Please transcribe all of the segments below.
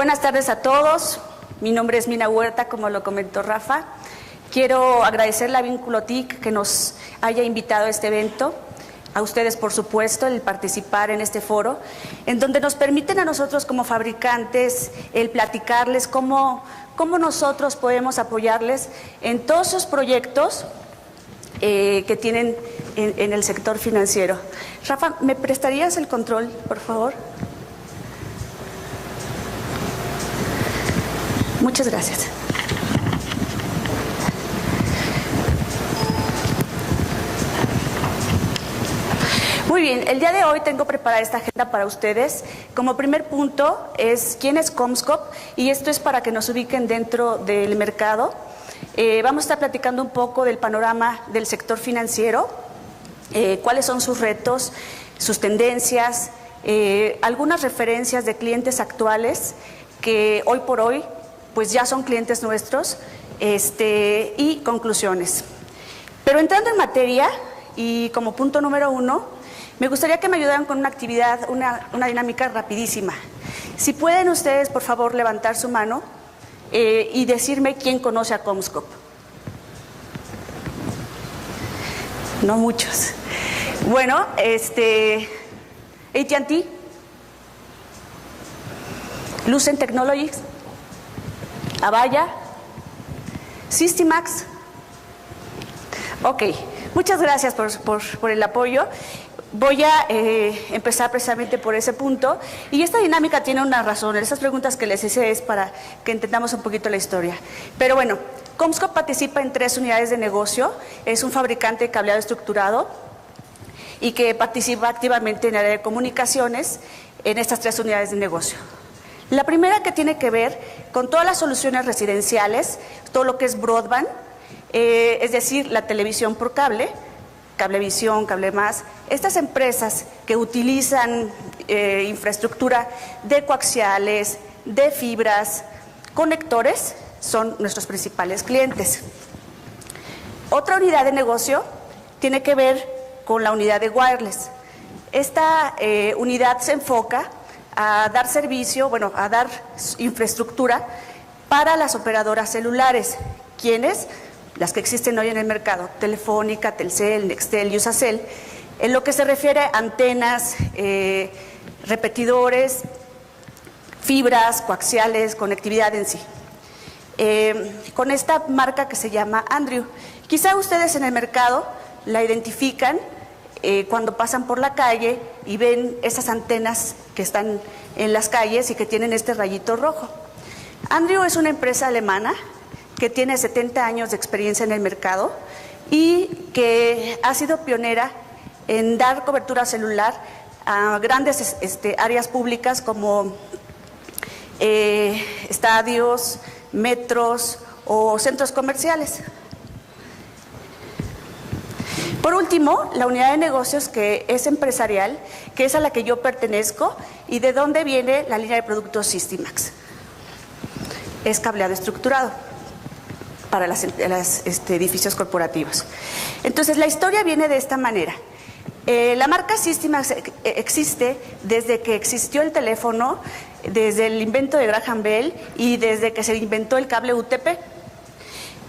Buenas tardes a todos. Mi nombre es Mina Huerta, como lo comentó Rafa. Quiero agradecerle a Vínculo TIC que nos haya invitado a este evento. A ustedes, por supuesto, el participar en este foro, en donde nos permiten a nosotros como fabricantes el platicarles cómo nosotros podemos apoyarles en todos esos proyectos que tienen en el sector financiero. Rafa, ¿me prestarías el control, por favor? Muchas gracias. Muy bien, el día de hoy tengo preparada esta agenda para ustedes. Como primer punto es quién es Comscope, y esto es para que nos ubiquen dentro del mercado. Vamos a estar platicando un poco del panorama del sector financiero, cuáles son sus retos, sus tendencias, algunas referencias de clientes actuales que hoy por hoy pues ya son clientes nuestros, y conclusiones. Pero entrando en materia, y como punto número 1, me gustaría que me ayudaran con una actividad, una dinámica rapidísima. Si pueden ustedes, por favor, levantar su mano y decirme quién conoce a Comscope. No muchos. Bueno, AT&T, Lucent Technologies, Avaya, Systimax. Ok, muchas gracias por el apoyo. Voy a empezar precisamente por ese punto, y esta dinámica tiene una razón. Esas preguntas que les hice es para que entendamos un poquito la historia. Pero bueno, Comscope participa en 3 unidades de negocio. Es un fabricante de cableado estructurado y que participa activamente en el área de comunicaciones en estas 3 unidades de negocio. La primera, que tiene que ver con todas las soluciones residenciales, todo lo que es broadband, es decir, la televisión por cable, Cablevisión, Cablemás. Estas empresas que utilizan infraestructura de coaxiales, de fibras, conectores, son nuestros principales clientes. Otra unidad de negocio tiene que ver con la unidad de wireless. Esta unidad se enfoca a dar servicio, a dar infraestructura para las operadoras celulares. ¿Quiénes? Las que existen hoy en el mercado: Telefónica, Telcel, Nextel y Usacell, en lo que se refiere a antenas, repetidores, fibras, coaxiales, conectividad en sí. Con esta marca que se llama Andrew. Quizá ustedes en el mercado la identifican cuando pasan por la calle y ven esas antenas que están en las calles y que tienen este rayito rojo. Andrew es una empresa alemana que tiene 70 años de experiencia en el mercado y que ha sido pionera en dar cobertura celular a grandes áreas públicas como estadios, metros o centros comerciales. Por último, la unidad de negocios que es empresarial, que es a la que yo pertenezco, y de dónde viene la línea de productos Systimax. Es cableado estructurado para los edificios corporativos. Entonces, la historia viene de esta manera. La marca Systimax existe desde que existió el teléfono, desde el invento de Graham Bell y desde que se inventó el cable UTP,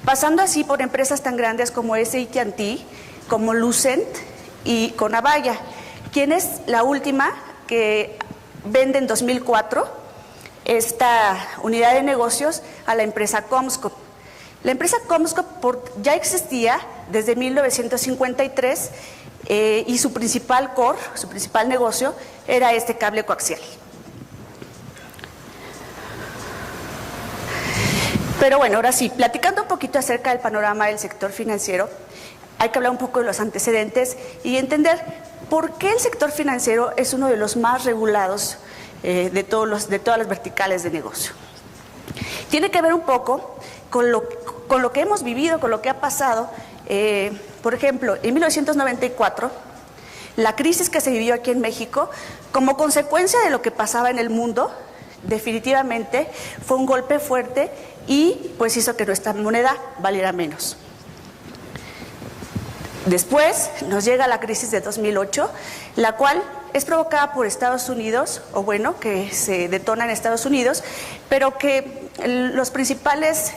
pasando así por empresas tan grandes como AT&T, como Lucent y con Avaya, quien es la última que vende en 2004 esta unidad de negocios a la empresa Comscope. La empresa Comscope ya existía desde 1953 y su principal core, su principal negocio era este cable coaxial. Pero bueno, ahora sí, platicando un poquito acerca del panorama del sector financiero, hay que hablar un poco de los antecedentes y entender por qué el sector financiero es uno de los más regulados de todas las verticales de negocio. Tiene que ver un poco con lo que hemos vivido, con lo que ha pasado. Por ejemplo, en 1994, la crisis que se vivió aquí en México, como consecuencia de lo que pasaba en el mundo, definitivamente fue un golpe fuerte y pues hizo que nuestra moneda valiera menos. Después nos llega la crisis de 2008, la cual es provocada por Estados Unidos, o bueno, que se detona en Estados Unidos, pero que los principales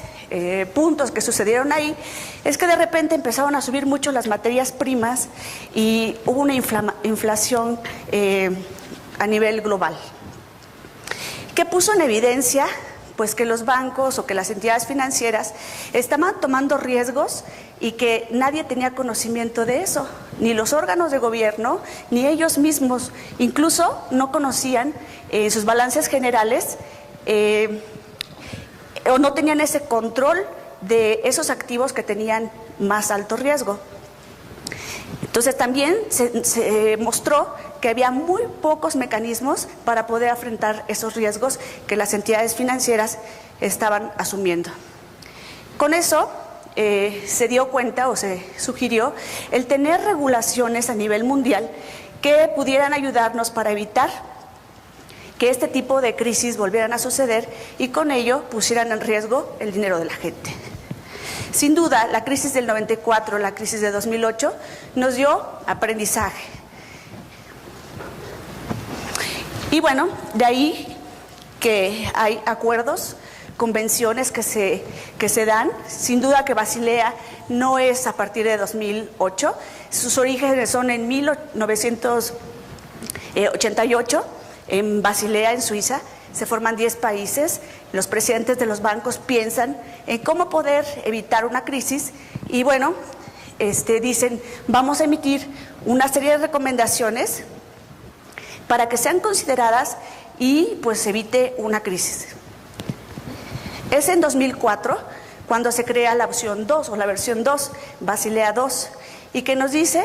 puntos que sucedieron ahí es que de repente empezaron a subir mucho las materias primas y hubo una inflación a nivel global. ¿Qué puso en evidencia? Pues que los bancos o que las entidades financieras estaban tomando riesgos y que nadie tenía conocimiento de eso, ni los órganos de gobierno, ni ellos mismos. Incluso no conocían sus balances generales o no tenían ese control de esos activos que tenían más alto riesgo. Entonces también se mostró que había muy pocos mecanismos para poder afrontar esos riesgos que las entidades financieras estaban asumiendo. Con eso se dio cuenta o se sugirió el tener regulaciones a nivel mundial que pudieran ayudarnos para evitar que este tipo de crisis volvieran a suceder y con ello pusieran en riesgo el dinero de la gente. Sin duda, la crisis del 94, la crisis de 2008, nos dio aprendizaje. Y bueno, de ahí que hay acuerdos, convenciones que se dan. Sin duda que Basilea no es a partir de 2008, sus orígenes son en 1988, en Basilea, en Suiza. Se forman 10 países, los presidentes de los bancos piensan en cómo poder evitar una crisis y bueno, dicen, vamos a emitir una serie de recomendaciones para que sean consideradas y pues evite una crisis. Es en 2004 cuando se crea la opción 2 o la versión 2, Basilea 2, y que nos dice,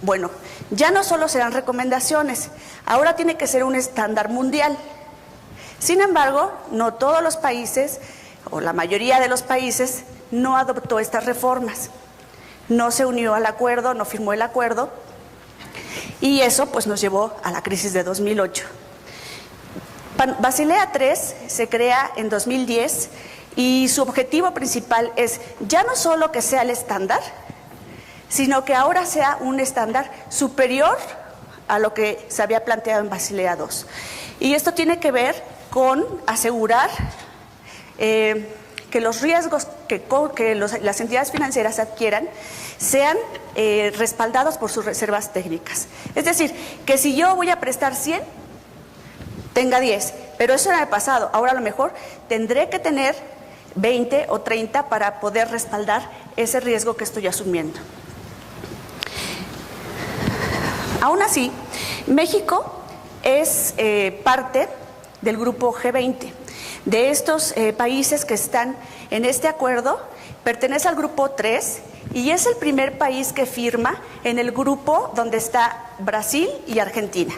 bueno, ya no solo serán recomendaciones, ahora tiene que ser un estándar mundial. Sin embargo, no todos los países, o la mayoría de los países, no adoptó estas reformas. No se unió al acuerdo, no firmó el acuerdo, y eso pues nos llevó a la crisis de 2008. Basilea III se crea en 2010 y su objetivo principal es ya no solo que sea el estándar, sino que ahora sea un estándar superior a lo que se había planteado en Basilea II. Y esto tiene que ver con asegurar que los riesgos que las entidades financieras adquieran sean respaldados por sus reservas técnicas. Es decir, que si yo voy a prestar 100, tenga 10, pero eso era el pasado. Ahora a lo mejor tendré que tener 20 o 30 para poder respaldar ese riesgo que estoy asumiendo. Aún así, México es parte del grupo G20. De estos países que están en este acuerdo, pertenece al grupo 3 y es el primer país que firma en el grupo donde está Brasil y Argentina.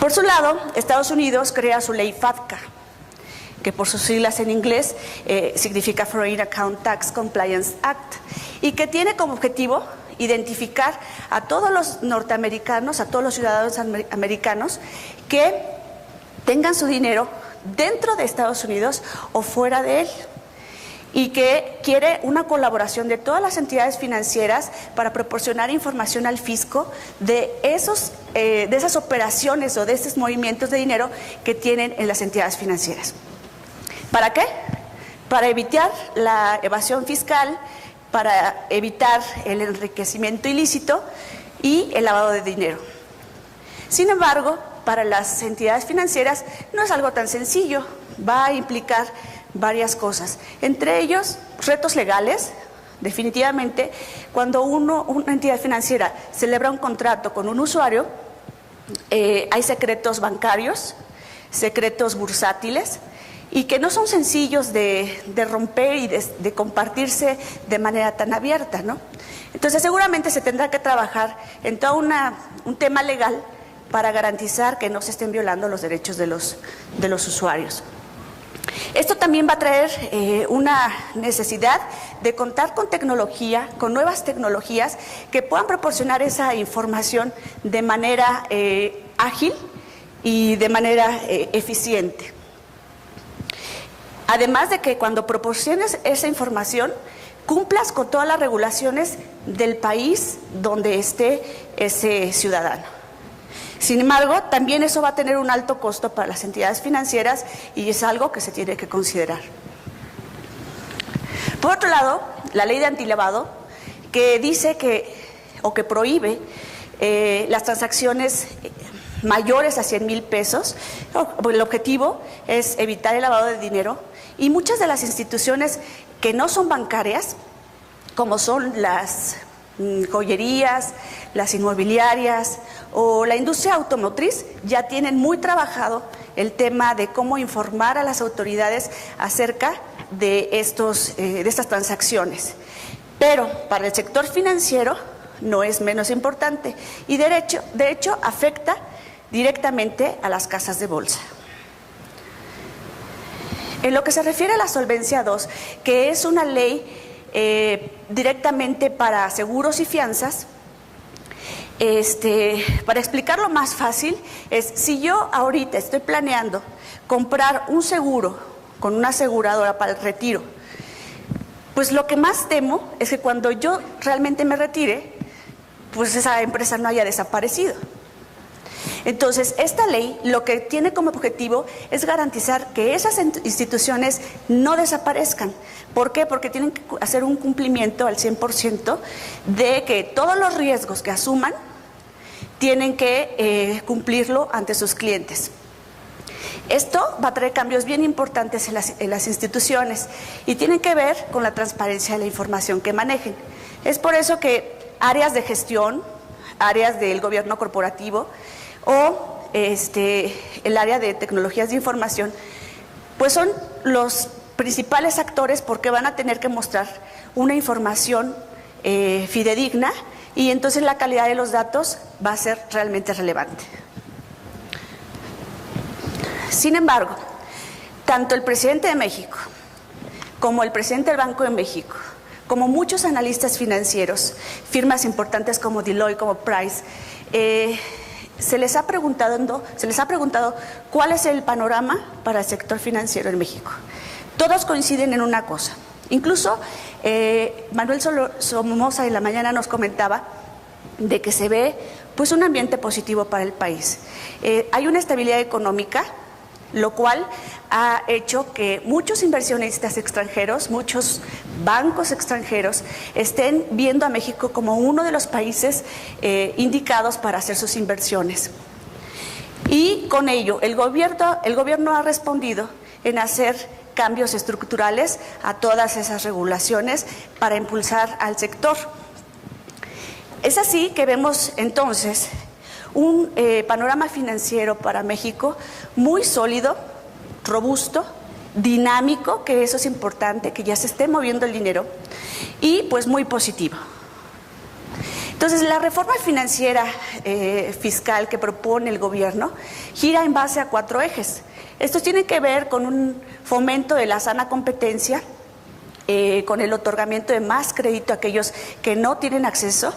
Por su lado, Estados Unidos crea su ley FATCA, que por sus siglas en inglés significa Foreign Account Tax Compliance Act, y que tiene como objetivo identificar a todos los norteamericanos, a todos los ciudadanos americanos que tengan su dinero dentro de Estados Unidos o fuera de él, y que quiere una colaboración de todas las entidades financieras para proporcionar información al fisco de esas operaciones o de esos movimientos de dinero que tienen en las entidades financieras. ¿Para qué? Para evitar la evasión fiscal, para evitar el enriquecimiento ilícito y el lavado de dinero. Sin embargo, para las entidades financieras no es algo tan sencillo, va a implicar varias cosas, entre ellos retos legales. Definitivamente, cuando una entidad financiera celebra un contrato con un usuario, hay secretos bancarios, secretos bursátiles, y que no son sencillos de romper y de compartirse de manera tan abierta, ¿no? Entonces seguramente se tendrá que trabajar en todo un tema legal para garantizar que no se estén violando los derechos de los usuarios. Esto también va a traer una necesidad de contar con tecnología, con nuevas tecnologías que puedan proporcionar esa información de manera ágil y de manera eficiente. Además de que cuando proporciones esa información, cumplas con todas las regulaciones del país donde esté ese ciudadano. Sin embargo, también eso va a tener un alto costo para las entidades financieras y es algo que se tiene que considerar. Por otro lado, la ley de antilavado, que dice que prohíbe las transacciones mayores a 100,000 pesos. El objetivo es evitar el lavado de dinero y muchas de las instituciones que no son bancarias, como son las joyerías, las inmobiliarias o la industria automotriz, ya tienen muy trabajado el tema de cómo informar a las autoridades acerca de estas transacciones. Pero para el sector financiero no es menos importante y de hecho afecta directamente a las casas de bolsa. En lo que se refiere a la Solvencia II, que es una ley directamente para seguros y fianzas, para explicarlo más fácil, es si yo ahorita estoy planeando comprar un seguro con una aseguradora para el retiro, pues lo que más temo es que cuando yo realmente me retire, pues esa empresa no haya desaparecido. Entonces, esta ley lo que tiene como objetivo es garantizar que esas instituciones no desaparezcan. ¿Por qué? Porque tienen que hacer un cumplimiento al 100% de que todos los riesgos que asuman tienen que cumplirlo ante sus clientes. Esto va a traer cambios bien importantes en las instituciones y tienen que ver con la transparencia de la información que manejen. Es por eso que áreas de gestión, áreas del gobierno corporativo o el área de tecnologías de información, pues son los principales actores porque van a tener que mostrar una información fidedigna y entonces la calidad de los datos va a ser realmente relevante. Sin embargo, tanto el presidente de México como el presidente del Banco de México, como muchos analistas financieros, firmas importantes como Deloitte, como Price, se les ha preguntado cuál es el panorama para el sector financiero en México. Todos coinciden en una cosa. Incluso Manuel Somoza en la mañana nos comentaba de que se ve pues un ambiente positivo para el país. Hay una estabilidad económica, lo cual ha hecho que muchos inversionistas extranjeros, muchos bancos extranjeros estén viendo a México como uno de los países indicados para hacer sus inversiones. Y con ello, el gobierno ha respondido en hacer cambios estructurales a todas esas regulaciones para impulsar al sector. Es así que vemos entonces un panorama financiero para México muy sólido, robusto, dinámico, que eso es importante, que ya se esté moviendo el dinero, y pues muy positivo. Entonces, la reforma financiera fiscal que propone el gobierno gira en base a 4 ejes. Estos tienen que ver con un fomento de la sana competencia, con el otorgamiento de más crédito a aquellos que no tienen acceso,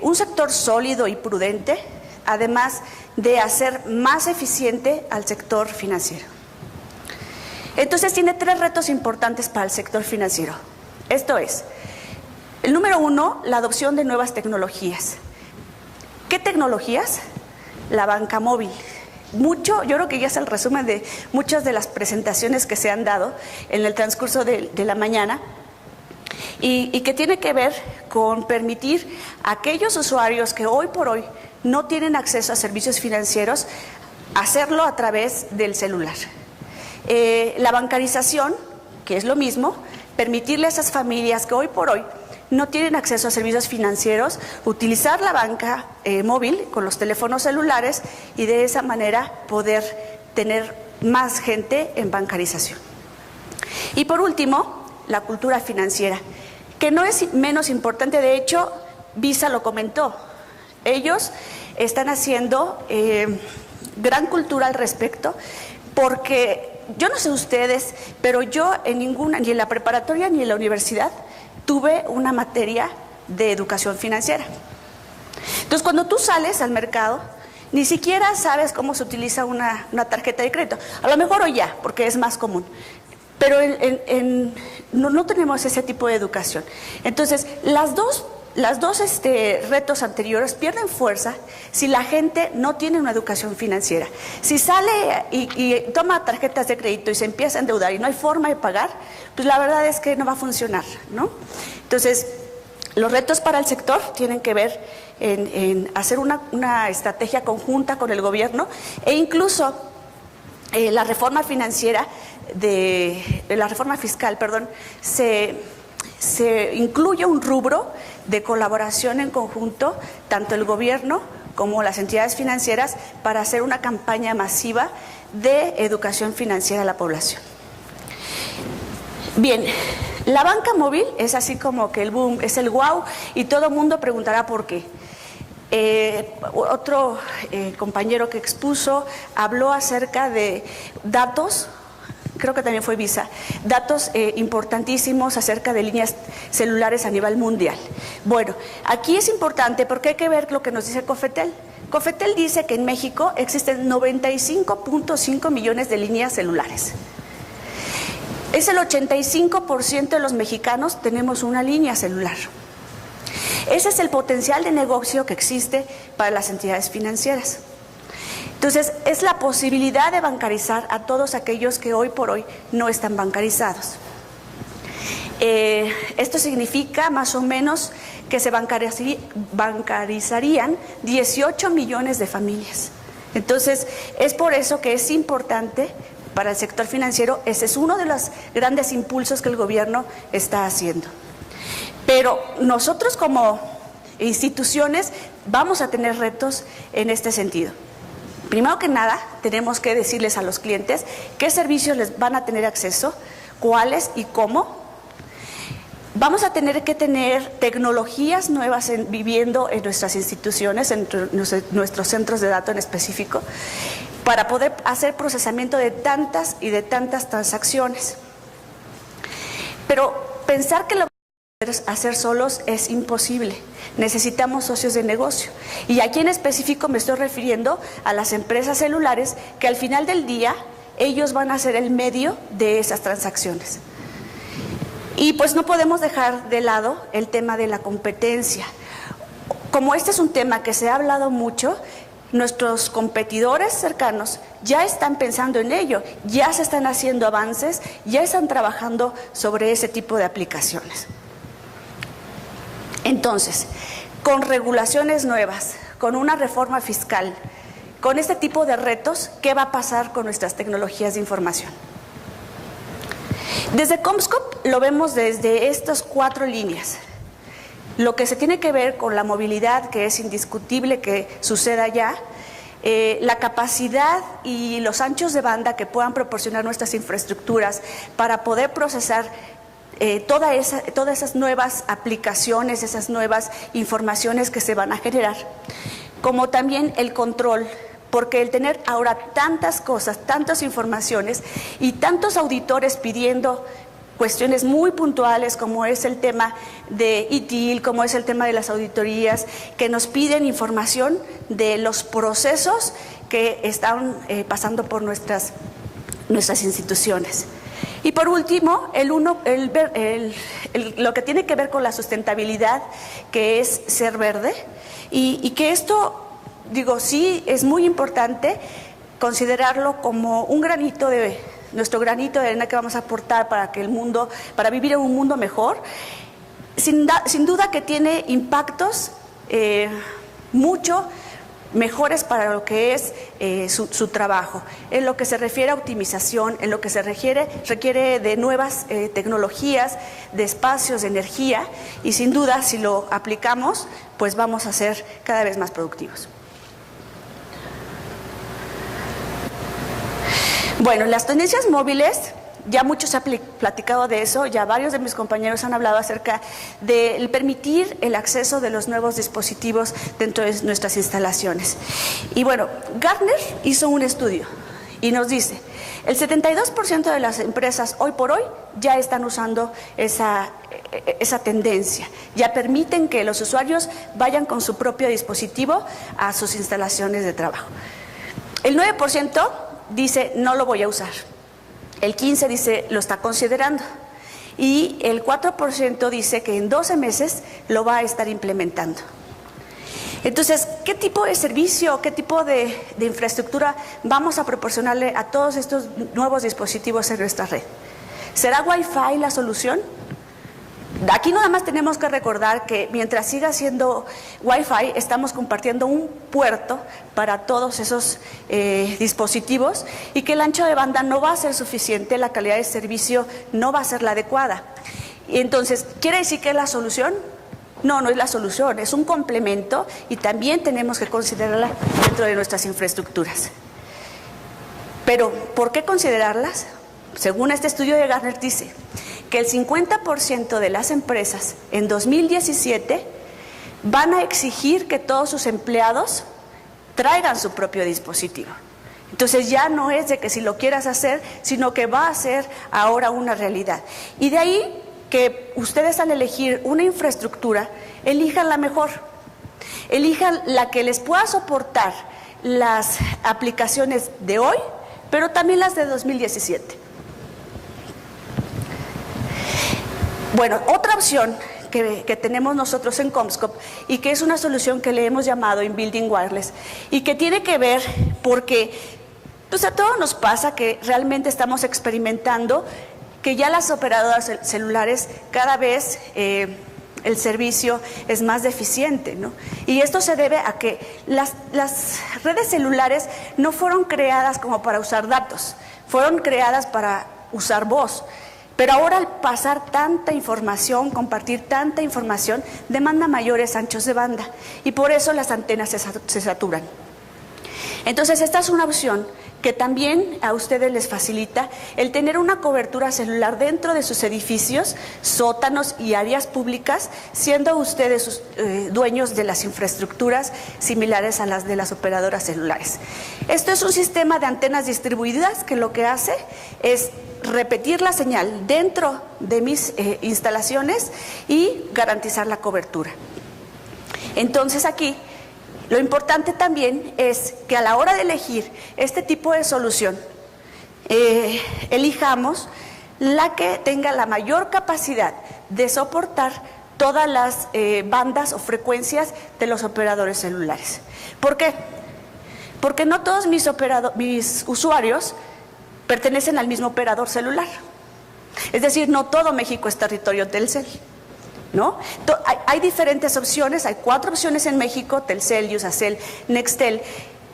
un sector sólido y prudente, además de hacer más eficiente al sector financiero. Entonces tiene 3 retos importantes para el sector financiero. Esto es, el número 1, la adopción de nuevas tecnologías. ¿Qué tecnologías? La banca móvil. Yo creo que ya es el resumen de muchas de las presentaciones que se han dado en el transcurso de la mañana. Y que tiene que ver con permitir a aquellos usuarios que hoy por hoy no tienen acceso a servicios financieros, hacerlo a través del celular. La bancarización, que es lo mismo, permitirle a esas familias que hoy por hoy no tienen acceso a servicios financieros, utilizar la banca móvil con los teléfonos celulares y de esa manera poder tener más gente en bancarización. Y por último, la cultura financiera, que no es menos importante. De hecho, Visa lo comentó. Ellos están haciendo gran cultura al respecto, porque yo no sé ustedes, pero yo ni en la preparatoria ni en la universidad tuve una materia de educación financiera. Entonces, cuando tú sales al mercado, ni siquiera sabes cómo se utiliza una tarjeta de crédito. A lo mejor hoy ya, porque es más común. pero no tenemos ese tipo de educación. Entonces, las dos retos anteriores pierden fuerza si la gente no tiene una educación financiera. Si sale y toma tarjetas de crédito y se empieza a endeudar y no hay forma de pagar, pues la verdad es que no va a funcionar, ¿no? Entonces, los retos para el sector tienen que ver en hacer una estrategia conjunta con el gobierno e incluso la reforma financiera la reforma fiscal, perdón, se incluye un rubro de colaboración en conjunto, tanto el gobierno como las entidades financieras, para hacer una campaña masiva de educación financiera a la población. Bien, la banca móvil es así como que el boom, es el wow, y todo el mundo preguntará por qué. Otro compañero que expuso habló acerca de datos, creo que también fue Visa, datos importantísimos acerca de líneas celulares a nivel mundial. Bueno, aquí es importante porque hay que ver lo que nos dice Cofetel. Cofetel dice que en México existen 95.5 millones de líneas celulares. Es el 85% de los mexicanos tenemos una línea celular. Ese es el potencial de negocio que existe para las entidades financieras. Entonces, es la posibilidad de bancarizar a todos aquellos que hoy por hoy no están bancarizados. Esto significa más o menos que se bancarizarían 18 millones de familias. Entonces, es por eso que es importante para el sector financiero. Ese es uno de los grandes impulsos que el gobierno está haciendo. Pero nosotros como instituciones vamos a tener retos en este sentido. Primero que nada, tenemos que decirles a los clientes qué servicios les van a tener acceso, cuáles y cómo. Vamos a tener que tener tecnologías nuevas viviendo en nuestras instituciones, en nuestros centros de datos en específico, para poder hacer procesamiento de tantas y de tantas transacciones. Pero pensar que lo hacer solos es imposible. Necesitamos socios de negocio. Y aquí en específico me estoy refiriendo a las empresas celulares que al final del día ellos van a ser el medio de esas transacciones. Y pues no podemos dejar de lado el tema de la competencia. Como este es un tema que se ha hablado mucho, nuestros competidores cercanos ya están pensando en ello, ya se están haciendo avances, ya están trabajando sobre ese tipo de aplicaciones. Entonces, con regulaciones nuevas, con una reforma fiscal, con este tipo de retos, ¿qué va a pasar con nuestras tecnologías de información? Desde Comscope lo vemos desde estas 4 líneas. Lo que se tiene que ver con la movilidad, que es indiscutible que suceda ya, la capacidad y los anchos de banda que puedan proporcionar nuestras infraestructuras para poder procesar todas esas nuevas aplicaciones, esas nuevas informaciones que se van a generar, como también el control, porque el tener ahora tantas cosas, tantas informaciones y tantos auditores pidiendo cuestiones muy puntuales, como es el tema de ITIL, como es el tema de las auditorías, que nos piden información de los procesos que están pasando por nuestras instituciones. Y por último, lo que tiene que ver con la sustentabilidad, que es ser verde, y que esto, digo, sí es muy importante considerarlo como un granito de nuestro granito de arena que vamos a aportar para vivir en un mundo mejor. Sin duda que tiene impactos mucho mejores para lo que es su trabajo, en lo que se refiere a optimización, en lo que se requiere de nuevas tecnologías, de espacios, de energía, y sin duda si lo aplicamos, pues vamos a ser cada vez más productivos. Bueno, las tendencias móviles, ya muchos se ha platicado de eso, ya varios de mis compañeros han hablado acerca de permitir el acceso de los nuevos dispositivos dentro de nuestras instalaciones. Y bueno, Gartner hizo un estudio y nos dice, el 72% de las empresas hoy por hoy ya están usando esa tendencia, ya permiten que los usuarios vayan con su propio dispositivo a sus instalaciones de trabajo. El 9% dice, no lo voy a usar. el 15% dice lo está considerando y el 4% dice que en 12 meses lo va a estar implementando. Entonces, ¿qué tipo de servicio, qué tipo de infraestructura vamos a proporcionarle a todos estos nuevos dispositivos en nuestra red? ¿Será Wi-Fi la solución? Aquí nada más tenemos que recordar que mientras siga siendo Wi-Fi, estamos compartiendo un puerto para todos esos dispositivos y que el ancho de banda no va a ser suficiente, la calidad de servicio no va a ser la adecuada. Y entonces, ¿quiere decir que es la solución? No, no es la solución, es un complemento y también tenemos que considerarla dentro de nuestras infraestructuras. Pero, ¿por qué considerarlas? Según este estudio de Gartner dice que el 50% de las empresas en 2017 van a exigir que todos sus empleados traigan su propio dispositivo. Entonces ya no es de que si lo quieras hacer, sino que va a ser ahora una realidad. Y de ahí que ustedes al elegir una infraestructura, elijan la mejor, elijan la que les pueda soportar las aplicaciones de hoy, pero también las de 2017. Bueno, otra opción que tenemos nosotros en CommScope y que es una solución que le hemos llamado In-Building Wireless y que tiene que ver porque pues a todos nos pasa que realmente estamos experimentando que ya las operadoras celulares cada vez el servicio es más deficiente, ¿no? Y esto se debe a que las redes celulares no fueron creadas como para usar datos, fueron creadas para usar voz. Pero ahora al pasar tanta información, compartir tanta información, demanda mayores anchos de banda y por eso las antenas se saturan. Entonces esta es una opción que también a ustedes les facilita el tener una cobertura celular dentro de sus edificios, sótanos y áreas públicas, siendo ustedes dueños de las infraestructuras similares a las de las operadoras celulares. Esto es un sistema de antenas distribuidas que lo que hace es repetir la señal dentro de mis instalaciones y garantizar la cobertura. Entonces aquí lo importante también es que a la hora de elegir este tipo de solución, elijamos la que tenga la mayor capacidad de soportar todas las bandas o frecuencias de los operadores celulares. ¿Por qué? Porque no todos mis usuarios pertenecen al mismo operador celular. Es decir, no todo México es territorio Telcel, ¿no? Hay diferentes opciones, hay 4 opciones en México: Telcel, Iusacell, Nextel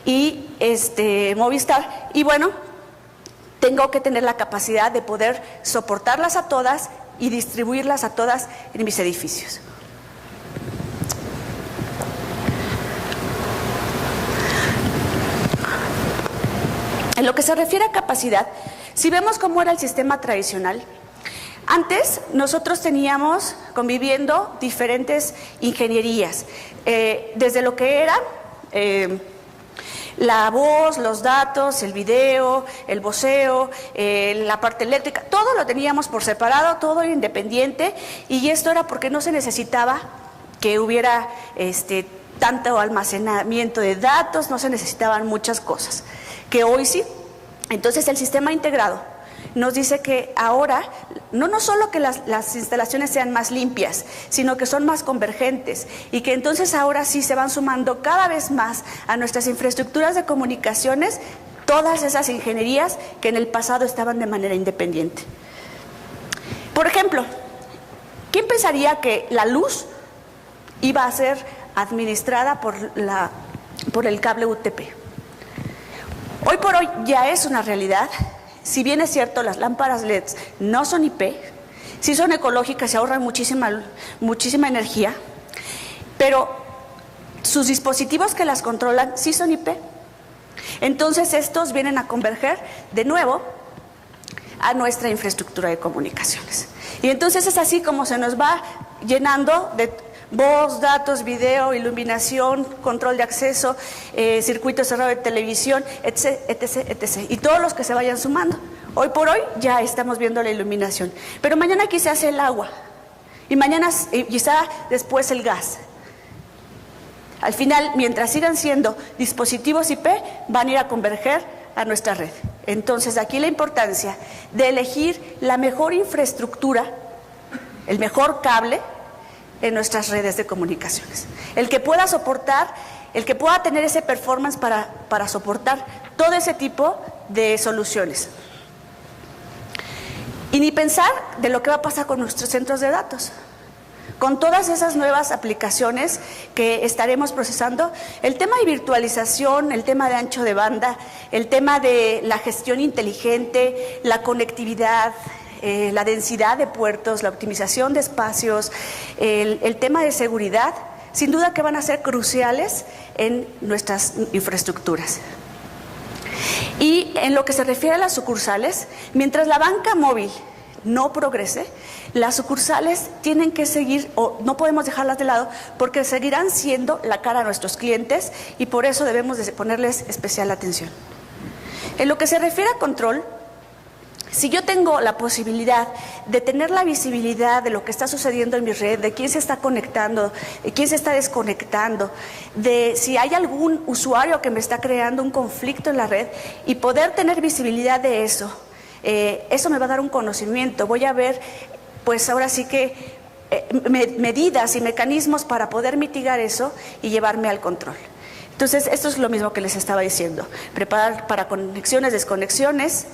y Movistar. Y bueno, tengo que tener la capacidad de poder soportarlas a todas y distribuirlas a todas en mis edificios. En lo que se refiere a capacidad, si vemos cómo era el sistema tradicional, antes nosotros teníamos conviviendo diferentes ingenierías, desde lo que era la voz, los datos, el video, el voceo, la parte eléctrica, todo lo teníamos por separado, todo era independiente, y esto era porque no se necesitaba que hubiera tanto almacenamiento de datos, no se necesitaban muchas cosas, que hoy sí. Entonces el sistema integrado nos dice que ahora no solo que las instalaciones sean más limpias, sino que son más convergentes y que entonces ahora sí se van sumando cada vez más a nuestras infraestructuras de comunicaciones todas esas ingenierías que en el pasado estaban de manera independiente. Por ejemplo, ¿quién pensaría que la luz iba a ser administrada por el cable UTP? Hoy por hoy ya es una realidad. Si bien es cierto, las lámparas LED no son IP, sí son ecológicas, se ahorran muchísima energía, pero sus dispositivos que las controlan sí son IP. Entonces estos vienen a converger de nuevo a nuestra infraestructura de comunicaciones. Y entonces es así como se nos va llenando de voz, datos, video, iluminación, control de acceso, circuito cerrado de televisión, etc., etc., etc. Y todos los que se vayan sumando. Hoy por hoy ya estamos viendo la iluminación. Pero mañana quizá hace el agua. Y mañana quizá después el gas. Al final, mientras sigan siendo dispositivos IP, van a ir a converger a nuestra red. Entonces, aquí la importancia de elegir la mejor infraestructura, el mejor cable en nuestras redes de comunicaciones. El que pueda soportar, el que pueda tener ese performance para soportar todo ese tipo de soluciones. Y ni pensar de lo que va a pasar con nuestros centros de datos. Con todas esas nuevas aplicaciones que estaremos procesando, el tema de virtualización, el tema de ancho de banda, el tema de la gestión inteligente, la conectividad, la densidad de puertos, la optimización de espacios, el tema de seguridad, sin duda que van a ser cruciales en nuestras infraestructuras. Y en lo que se refiere a las sucursales, mientras la banca móvil no progrese, las sucursales tienen que seguir, o no podemos dejarlas de lado, porque seguirán siendo la cara a nuestros clientes y por eso debemos de ponerles especial atención. En lo que se refiere a control, si yo tengo la posibilidad de tener la visibilidad de lo que está sucediendo en mi red, de quién se está conectando, de quién se está desconectando, de si hay algún usuario que me está creando un conflicto en la red y poder tener visibilidad de eso, eso me va a dar un conocimiento. Voy a ver, pues ahora sí que medidas y mecanismos para poder mitigar eso y llevarme al control. Entonces, esto es lo mismo que les estaba diciendo. Preparar para conexiones, desconexiones,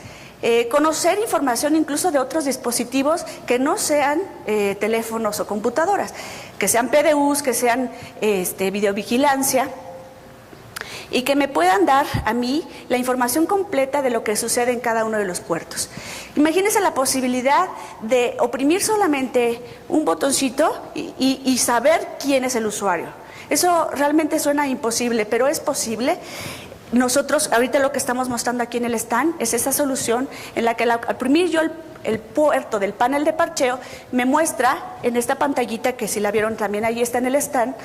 conocer información incluso de otros dispositivos que no sean teléfonos o computadoras, que sean PDUs, que sean videovigilancia, y que me puedan dar a mí la información completa de lo que sucede en cada uno de los puertos. Imagínense la posibilidad de oprimir solamente un botoncito y saber quién es el usuario. Eso realmente suena imposible, pero es posible. Nosotros, ahorita lo que estamos mostrando aquí en el stand es esa solución en la que al oprimir yo el puerto del panel de parcheo, me muestra en esta pantallita, que si la vieron también ahí está en el stand,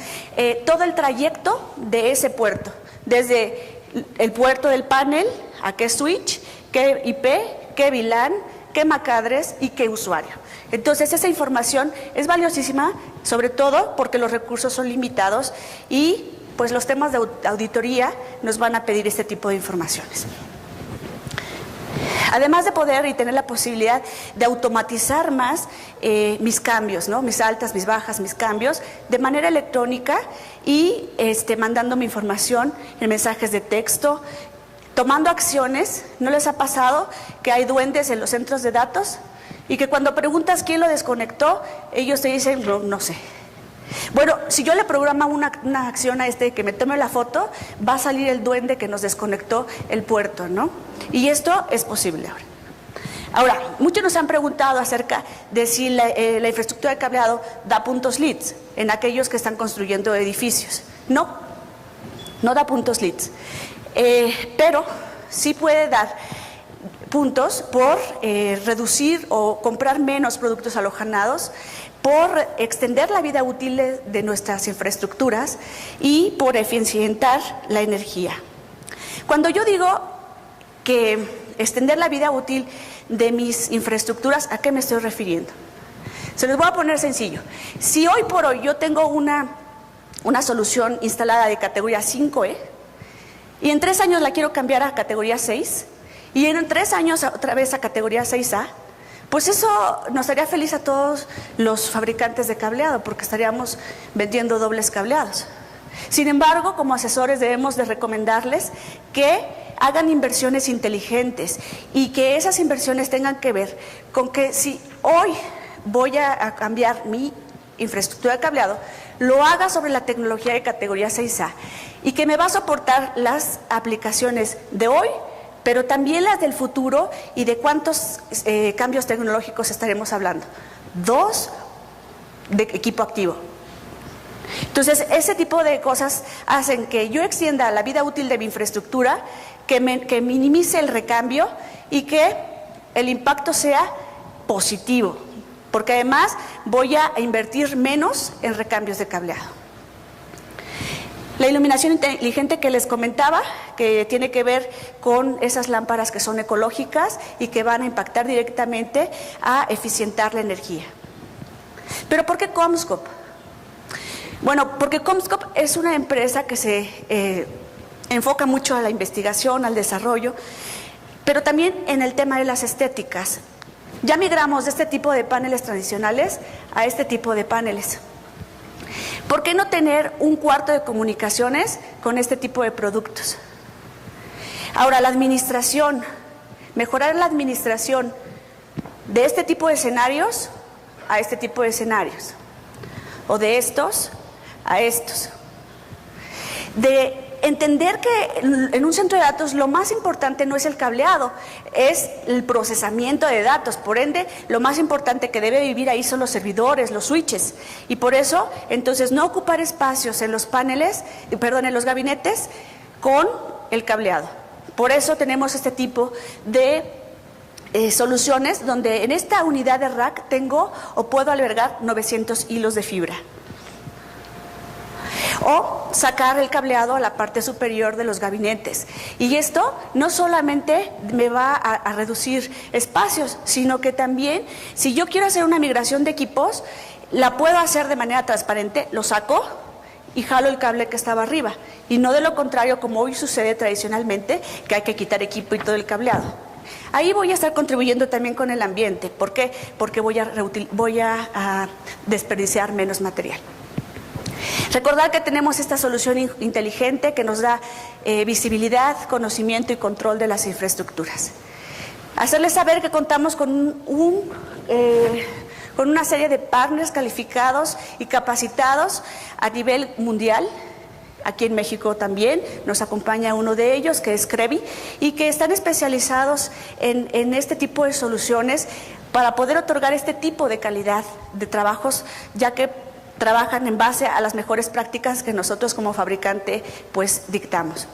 todo el trayecto de ese puerto. Desde el puerto del panel, a qué switch, qué IP, qué VLAN, qué MAC address y qué usuario. Entonces, esa información es valiosísima, sobre todo porque los recursos son limitados y pues los temas de auditoría nos van a pedir este tipo de informaciones. Además de poder y tener la posibilidad de automatizar más mis cambios, ¿no? Mis altas, mis bajas, mis cambios, de manera electrónica y mandándome información en mensajes de texto, tomando acciones. ¿No les ha pasado que hay duendes en los centros de datos y que cuando preguntas quién lo desconectó, ellos te dicen, no sé? Bueno, si yo le programo una acción a que me tome la foto, va a salir el duende que nos desconectó el puerto, ¿no? Y esto es posible ahora. Ahora, muchos nos han preguntado acerca de si la infraestructura de cableado da puntos leads en aquellos que están construyendo edificios. No da puntos leads, pero sí puede dar puntos por reducir o comprar menos productos halogenados, por extender la vida útil de nuestras infraestructuras y por eficientar la energía. Cuando yo digo que extender la vida útil de mis infraestructuras, ¿a qué me estoy refiriendo? Se los voy a poner sencillo. Si hoy por hoy yo tengo una solución instalada de categoría 5E y en 3 años la quiero cambiar a categoría 6 y en 3 años otra vez a categoría 6A, pues eso nos haría feliz a todos los fabricantes de cableado, porque estaríamos vendiendo dobles cableados. Sin embargo, como asesores debemos de recomendarles que hagan inversiones inteligentes y que esas inversiones tengan que ver con que si hoy voy a cambiar mi infraestructura de cableado, lo haga sobre la tecnología de categoría 6A y que me va a soportar las aplicaciones de hoy, pero también las del futuro y de cuántos cambios tecnológicos estaremos hablando. 2 de equipo activo. Entonces, ese tipo de cosas hacen que yo extienda la vida útil de mi infraestructura, que minimice el recambio y que el impacto sea positivo, porque además voy a invertir menos en recambios de cableado. La iluminación inteligente que les comentaba, que tiene que ver con esas lámparas que son ecológicas y que van a impactar directamente a eficientar la energía. ¿Pero por qué CommScope? Bueno, porque CommScope es una empresa que se enfoca mucho a la investigación, al desarrollo, pero también en el tema de las estéticas. Ya migramos de este tipo de paneles tradicionales a este tipo de paneles. ¿Por qué no tener un cuarto de comunicaciones con este tipo de productos? Ahora, la administración, mejorar la administración de este tipo de escenarios a este tipo de escenarios, o de estos a estos. De entender que en un centro de datos lo más importante no es el cableado, es el procesamiento de datos. Por ende, lo más importante que debe vivir ahí son los servidores, los switches. Y por eso, entonces, no ocupar espacios en los paneles, en los gabinetes con el cableado. Por eso tenemos este tipo de soluciones donde en esta unidad de rack tengo o puedo albergar 900 hilos de fibra. O sacar el cableado a la parte superior de los gabinetes. Y esto no solamente me va a reducir espacios, sino que también, si yo quiero hacer una migración de equipos, la puedo hacer de manera transparente, lo saco y jalo el cable que estaba arriba. Y no de lo contrario, como hoy sucede tradicionalmente, que hay que quitar equipo y todo el cableado. Ahí voy a estar contribuyendo también con el ambiente. ¿Por qué? Porque voy a desperdiciar menos material. Recordar que tenemos esta solución inteligente que nos da visibilidad, conocimiento y control de las infraestructuras. Hacerles saber que contamos con una serie de partners calificados y capacitados a nivel mundial. Aquí en México también nos acompaña uno de ellos, que es Crevi, y que están especializados en este tipo de soluciones para poder otorgar este tipo de calidad de trabajos, ya que trabajan en base a las mejores prácticas que nosotros como fabricante pues dictamos.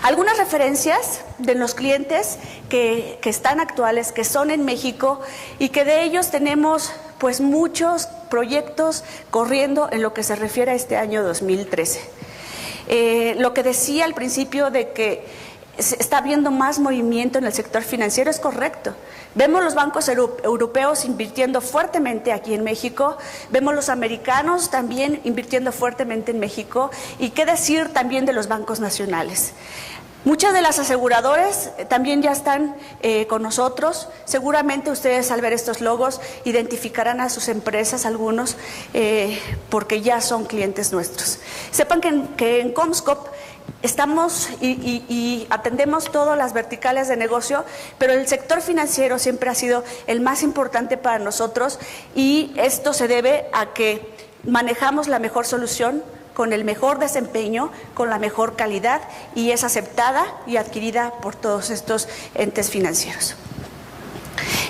Algunas referencias de los clientes que están actuales, que son en México y que de ellos tenemos pues muchos proyectos corriendo en lo que se refiere a este año 2013. Lo que decía al principio de que está habiendo más movimiento en el sector financiero es correcto. Vemos los bancos europeos invirtiendo fuertemente aquí en México, vemos los americanos también invirtiendo fuertemente en México, y qué decir también de los bancos nacionales. Muchas de las aseguradoras también ya están con nosotros. Seguramente ustedes al ver estos logos identificarán a sus empresas, algunos, porque ya son clientes nuestros. Sepan que en Comscope estamos y atendemos todas las verticales de negocio, pero el sector financiero siempre ha sido el más importante para nosotros, y esto se debe a que manejamos la mejor solución, con el mejor desempeño, con la mejor calidad, y es aceptada y adquirida por todos estos entes financieros.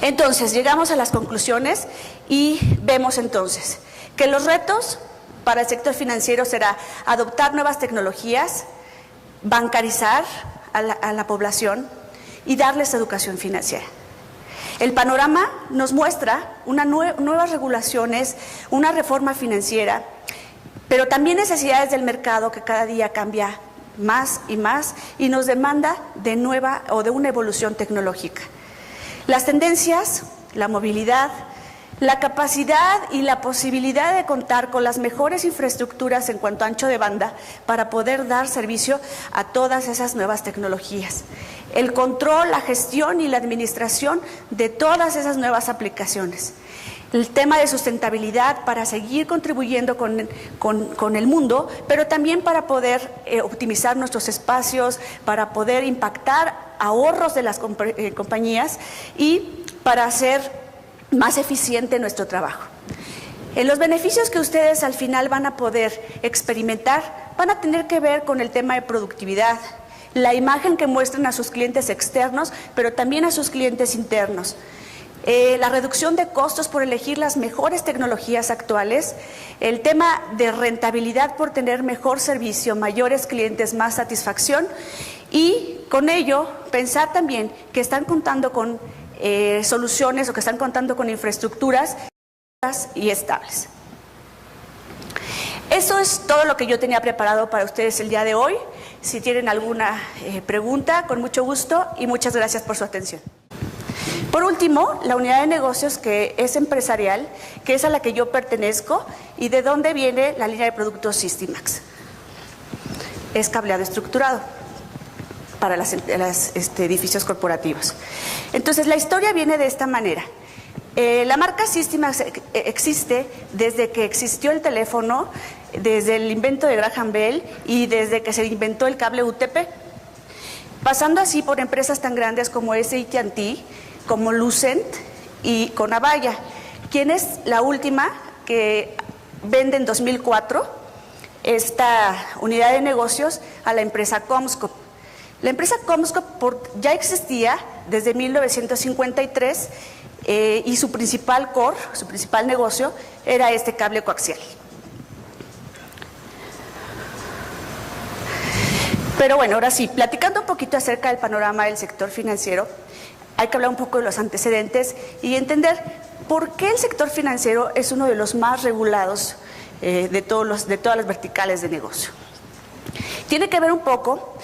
Entonces, llegamos a las conclusiones y vemos entonces que los retos para el sector financiero será adoptar nuevas tecnologías, bancarizar a la población y darles educación financiera. El panorama nos muestra nuevas regulaciones, una reforma financiera, pero también necesidades del mercado que cada día cambia más y nos demanda de una evolución tecnológica. Las tendencias, la movilidad, la capacidad y la posibilidad de contar con las mejores infraestructuras en cuanto a ancho de banda para poder dar servicio a todas esas nuevas tecnologías. El control, la gestión y la administración de todas esas nuevas aplicaciones. El tema de sustentabilidad para seguir contribuyendo con el mundo, pero también para poder optimizar nuestros espacios, para poder impactar ahorros de las compañías y para hacer más eficiente nuestro trabajo. Los beneficios que ustedes al final van a poder experimentar van a tener que ver con el tema de productividad, la imagen que muestran a sus clientes externos, pero también a sus clientes internos. La reducción de costos por elegir las mejores tecnologías actuales, el tema de rentabilidad por tener mejor servicio, mayores clientes, más satisfacción, y con ello pensar también que están contando con soluciones o que están contando con infraestructuras y estables. Eso es todo lo que yo tenía preparado para ustedes el día de hoy. Si tienen alguna pregunta, con mucho gusto, y muchas gracias por su atención. Por último, la unidad de negocios que es empresarial, que es a la que yo pertenezco, y de dónde viene la línea de productos Systimax. es cableado estructurado para los edificios corporativos. Entonces, la historia viene de esta manera. La marca Sistimax existe desde que existió el teléfono, desde el invento de Graham Bell y desde que se inventó el cable UTP, pasando así por empresas tan grandes como AT&T, como Lucent y con Avaya, quien es la última que vende en 2004 esta unidad de negocios a la empresa Comscope. La empresa Comscope ya existía desde 1953 y su principal core, su principal negocio era este cable coaxial. Pero bueno, ahora sí, platicando un poquito acerca del panorama del sector financiero, hay que hablar un poco de los antecedentes y entender por qué el sector financiero es uno de los más regulados de todas las verticales de negocio. Tiene que ver un poco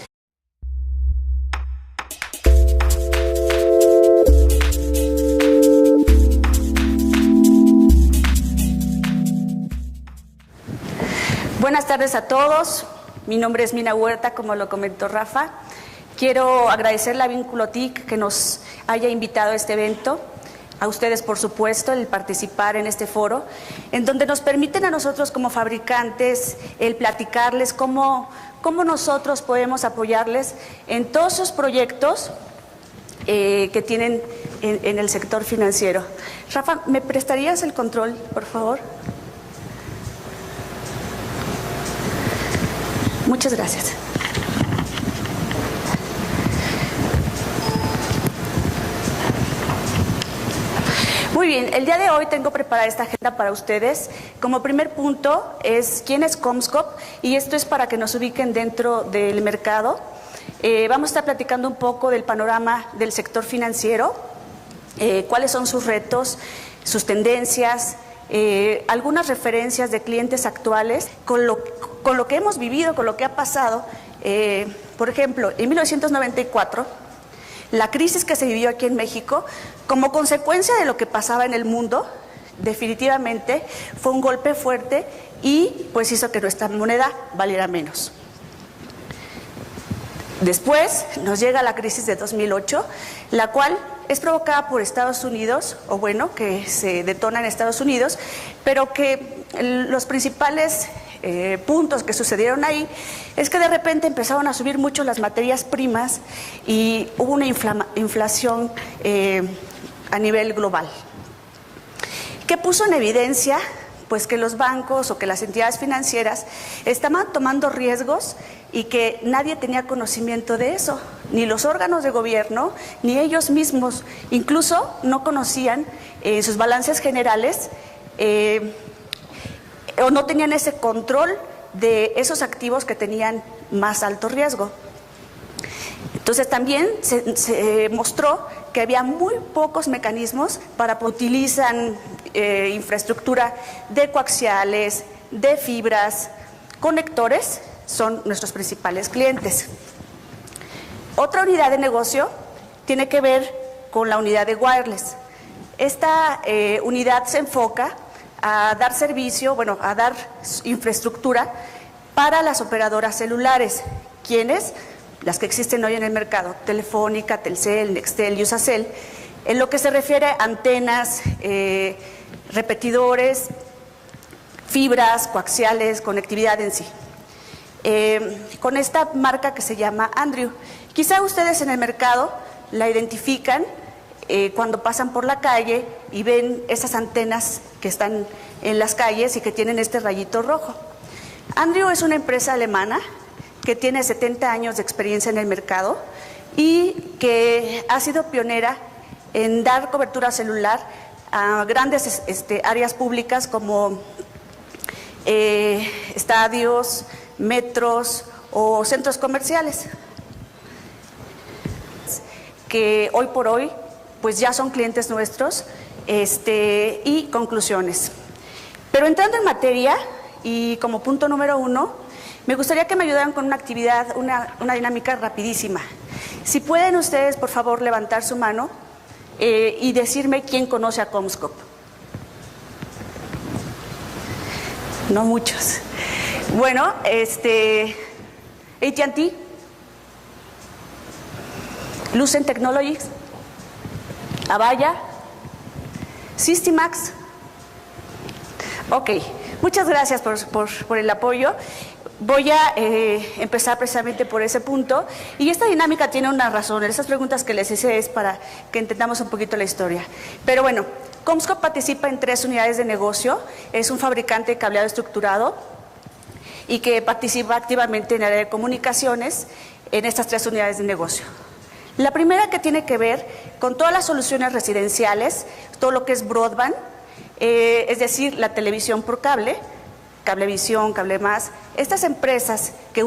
Buenas tardes a todos. Mi nombre es Mina Huerta, como lo comentó Rafa. Quiero agradecerle a Vínculo TIC que nos haya invitado a este evento. A ustedes, por supuesto, el participar en este foro, en donde nos permiten a nosotros como fabricantes el platicarles cómo nosotros podemos apoyarles en todos esos proyectos que tienen en el sector financiero. Rafa, ¿me prestarías el control, por favor? Muchas gracias. Muy bien, el día de hoy tengo preparada esta agenda para ustedes. Como primer punto es quién es Comscope, y esto es para que nos ubiquen dentro del mercado. Vamos a estar platicando un poco del panorama del sector financiero, cuáles son sus retos, sus tendencias, algunas referencias de clientes actuales con lo que hemos vivido, con lo que ha pasado. Por ejemplo, en 1994, la crisis que se vivió aquí en México, como consecuencia de lo que pasaba en el mundo, definitivamente fue un golpe fuerte y pues hizo que nuestra moneda valiera menos. Después nos llega la crisis de 2008, la cual es provocada por Estados Unidos, o bueno, que se detona en Estados Unidos, pero que los principales puntos que sucedieron ahí es que de repente empezaron a subir mucho las materias primas y hubo una inflación a nivel global, que puso en evidencia pues que los bancos o que las entidades financieras estaban tomando riesgos y que nadie tenía conocimiento de eso, ni los órganos de gobierno, ni ellos mismos, incluso no conocían sus balances generales o no tenían ese control de esos activos que tenían más alto riesgo. Entonces también se mostró que había muy pocos mecanismos para utilizan infraestructura de coaxiales, de fibras, conectores, son nuestros principales clientes. Otra unidad de negocio tiene que ver con la unidad de wireless. Esta unidad se enfoca a dar servicio, bueno, a dar infraestructura para las operadoras celulares, quienes las que existen hoy en el mercado, Telefónica, Telcel, Nextel y Usacell, en lo que se refiere a antenas, repetidores, fibras, coaxiales, conectividad en sí. Con esta marca que se llama Andrew. Quizá ustedes en el mercado la identifican cuando pasan por la calle y ven esas antenas que están en las calles y que tienen este rayito rojo. Andrew es una empresa alemana que tiene 70 años de experiencia en el mercado y que ha sido pionera en dar cobertura celular a grandes áreas públicas como estadios, metros o centros comerciales, que hoy por hoy pues ya son clientes nuestros. Y conclusiones. Pero entrando en materia y como punto número 1, me gustaría que me ayudaran con una actividad, una dinámica rapidísima. Si pueden ustedes, por favor, levantar su mano y decirme quién conoce a Comscope. No muchos. Bueno, AT&T, Lucent Technologies, Avaya, Systimax. Ok, muchas gracias por el apoyo. Voy a empezar precisamente por ese punto, y esta dinámica tiene una razón. Esas preguntas que les hice es para que entendamos un poquito la historia. Pero bueno, CommScope participa en 3 unidades de negocio. Es un fabricante de cableado estructurado y que participa activamente en el área de comunicaciones en estas 3 unidades de negocio. La primera, que tiene que ver con todas las soluciones residenciales, todo lo que es broadband, es decir, la televisión por cable, Cablevisión, Cable Más, estas empresas que